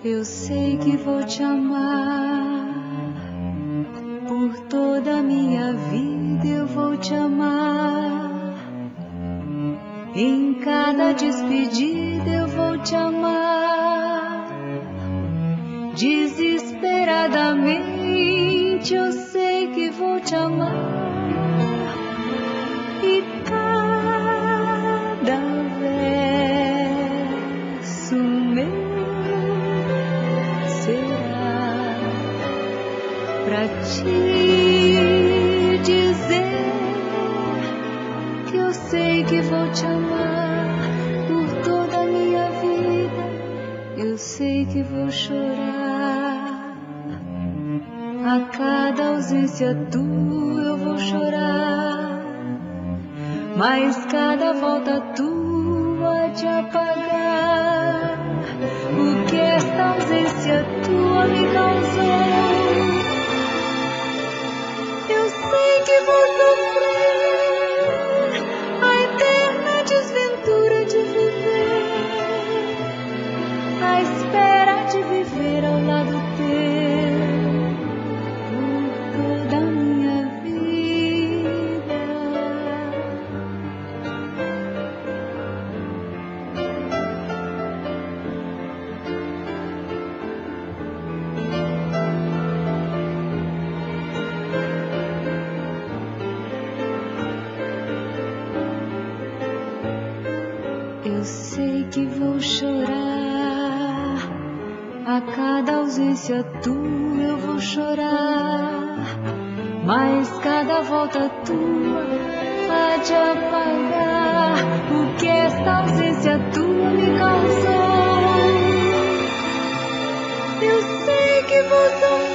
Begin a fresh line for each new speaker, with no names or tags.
Eu sei que vou te amar, por toda a minha vida eu vou te amar. Em cada despedida eu vou te amar. Desesperadamente eu sei que vou te amar. E cada verso meu será pra te dizer que eu sei que vou te amar por toda a minha vida. Eu sei que vou chorar a cada ausência tua, eu vou chorar, mas cada volta tua de apagar o que esta ausência tua me causou. Eu sei que vou sofrer a eterna desventura de viver, a espera de viver ao lado teu por toda a minha vida. Eu sei que vou chorar a cada ausência tua, eu vou chorar, mas cada volta tua há de apagar o que esta ausência tua me causou. Eu sei que vou sofrer